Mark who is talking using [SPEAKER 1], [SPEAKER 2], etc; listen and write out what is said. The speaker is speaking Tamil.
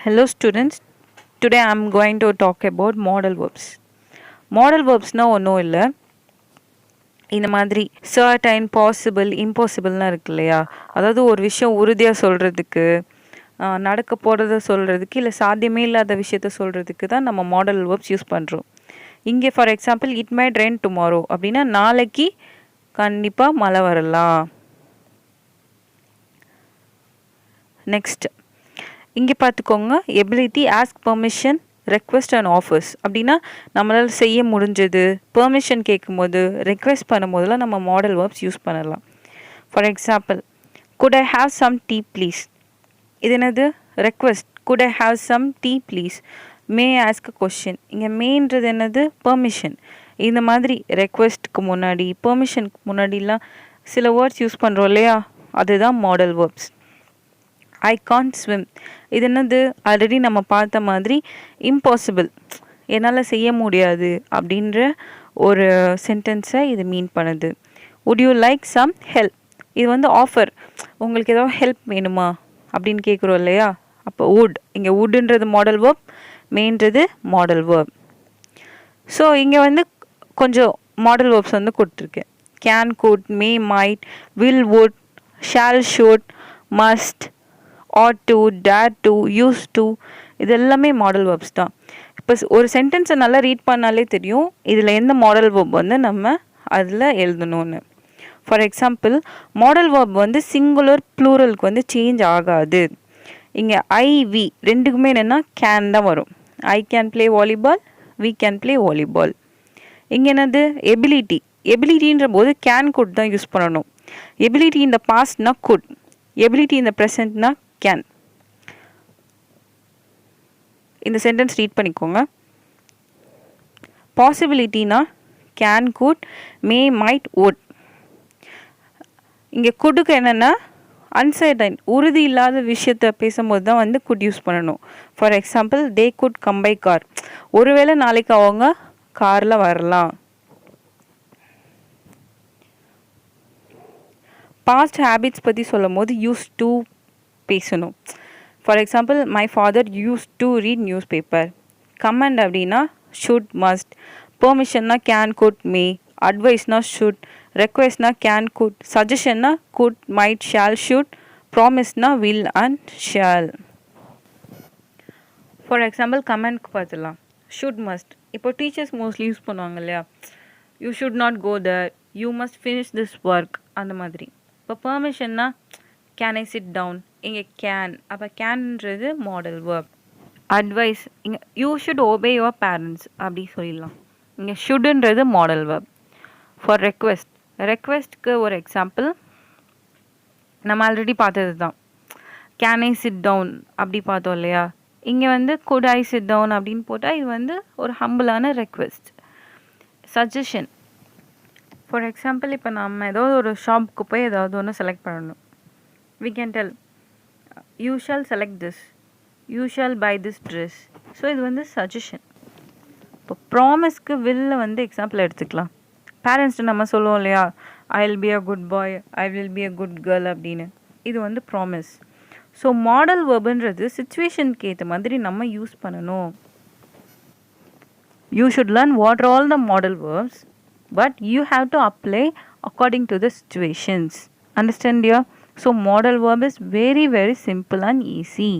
[SPEAKER 1] Hello students, today I am going to talk about modal verbs. Modal verbs na ஒன்றும் இல்லை, இந்த மாதிரி certain, possible, impossibleலாம் இருக்கு இல்லையா, அதாவது ஒரு விஷயம் உறுதியாக சொல்கிறதுக்கு, நடக்க போகிறத சொல்கிறதுக்கு, இல்லை சாத்தியமே இல்லாத விஷயத்த சொல்கிறதுக்கு தான் நம்ம மாடல் வேர்ப்ஸ் யூஸ் பண்ணுறோம். இங்கே for example it might rain tomorrow அப்படின்னா நாளைக்கு கண்டிப்பாக மழை வரலாம். நெக்ஸ்ட் இங்கே பார்த்துக்கோங்க, ability, ask permission, request and offers அப்படின்னா நம்மளால் செய்ய முடிஞ்சது, பெர்மிஷன் கேட்கும்போது, ரெக்வெஸ்ட் பண்ணும்போதெல்லாம் நம்ம மாடல் வேர்ப்ஸ் யூஸ் பண்ணலாம். For example could I have some tea please, இது என்னது ரெக்வெஸ்ட். Could I have some tea please. May ask a question, இங்கே மேன்றது என்னது பெர்மிஷன். இந்த மாதிரி ரெக்வெஸ்ட்டுக்கு முன்னாடி பெர்மிஷனுக்கு முன்னாடிலாம் சில வேர்ட்ஸ் யூஸ் பண்ணுறோம் இல்லையா, அதுதான் model verbs. I can't swim, இது என்னது ஆல்ரெடி நம்ம பார்த்த மாதிரி இம்பாசிபிள், என்னால் செய்ய முடியாது அப்படின்ற ஒரு சென்டென்ஸை இது மீன் பண்ணுது. Would you like some help, இது வந்து ஆஃபர், உங்களுக்கு ஏதாவது ஹெல்ப் வேணுமா அப்படின்னு கேட்குறோம் இல்லையா, அப்போ வுட், இங்கே வுட்ன்றது மாடல் வேர்ப், மெயின்றது மாடல் வேர்ப். ஸோ இங்கே வந்து கொஞ்சம் மாடல் வேர்ப்ஸ் வந்து கொடுத்துருக்கேன். Can, could, may, might, will, would, shall, should, must, ought to, dare to, used to, இது எல்லாமே மாடல் வேர்ப்ஸ் தான். இப்போ ஒரு சென்டென்ஸை நல்லா ரீட் பண்ணாலே தெரியும் இதில் எந்த மாடல் வேர்ப் வந்து நம்ம அதில் எழுதணும்னு. ஃபார் எக்ஸாம்பிள் மாடல் வேர்ப் வந்து சிங்குலர் ப்ளூரலுக்கு வந்து சேஞ்ச் ஆகாது. இங்கே ஐ, வி ரெண்டுக்குமே என்னென்னா கேன் தான் வரும். I can play volleyball, we can play volleyball. இங்கே என்னது எபிலிட்டி, எபிலிட்டின்ற போது கேன், குட் தான் யூஸ் பண்ணணும். எபிலிட்டி இந்த பாஸ்ட்னா குட், எபிலிட்டி இந்த ப்ரெசன்ட்னா கேன். இந்த சென்டென்ஸ் ரீட் பண்ணிக்கோங்க. பாசிபிலிட்டினா can, could, may, might, would. இங்கே குடுக்கு என்னென்னா அன்சர்டைன், உறுதி இல்லாத விஷயத்த பேசும்போது தான் வந்து குட் யூஸ் பண்ணணும். For example they could come by car, ஒருவேளை நாளைக்கு அவங்க காரில் வரலாம். பாஸ்ட் ஹேபிட்ஸ் பற்றி சொல்லும் போது யூஸ் டு பேசணும். For example my father use to read news paper. Command அப்படின்னா ஷுட், மஸ்ட். பெர்மிஷன்னா கேன், குட், மே. அட்வைஸ்னா ஷுட். ரெக்வெஸ்ட்னா கேன், குட். சஜஷன்னா குட், மைட், ஷால், ஷுட். ப்ராமிஸ்னா will and shall. For example கமெண்ட்க்கு பார்த்துலாம் ஷுட், மஸ்ட். இப்போ டீச்சர்ஸ் மோஸ்ட்லி யூஸ் பண்ணுவாங்க இல்லையா, you should not go there, you must finish this work, அந்த மாதிரி. இப்போ பெர்மிஷன்னா கேன் ஐ சிட் டவுன், இங்கே கேன், அப்போ கேன்ன்றது மாடல் வேர்ப். அட்வைஸ் இங்கே you should obey your parents அப்படி சொல்லிடலாம். இங்கே ஷுட்ன்றது மாடல் வேர்ப். ஃபார் ரெக்வெஸ்ட், ரெக்வெஸ்ட்க்கு ஒரு எக்ஸாம்பிள் நம்ம ஆல்ரெடி பார்த்தது தான், கேன் ஐ சிட் டவுன் அப்படி பார்த்தோம் இல்லையா. இங்கே வந்து குட் ஐ சிட் டவுன் அப்படின்னு போட்டால் இது வந்து ஒரு ஹம்பிளான ரெக்வெஸ்ட். சஜஷன், ஃபார் எக்ஸாம்பிள் இப்போ நம்ம ஏதாவது ஒரு ஷாப்புக்கு போய் ஏதாவது ஒன்று செலக்ட் பண்ணணும். we can tell you shall select this, you shall buy this dress. So இது வந்து சஜஷன். இப்போ ப்ராமிஸ்க்கு வில்ல வந்து எக்ஸாம்பிள் எடுத்துக்கலாம். பேரண்ட்ஸ்ட்டு நம்ம சொல்லுவோம் இல்லையா, I will be a good bye, I will be a good girl அப்படின்னு, இது வந்து ப்ராமிஸ். ஸோ மாடல் வேர்புன்றது சிச்சுவேஷனுக்கு ஏற்ற மாதிரி நம்ம யூஸ் பண்ணணும். You should learn what are all the model verbs, but you have to apply according to the situations. Understand dear? So modal verb is very simple and easy.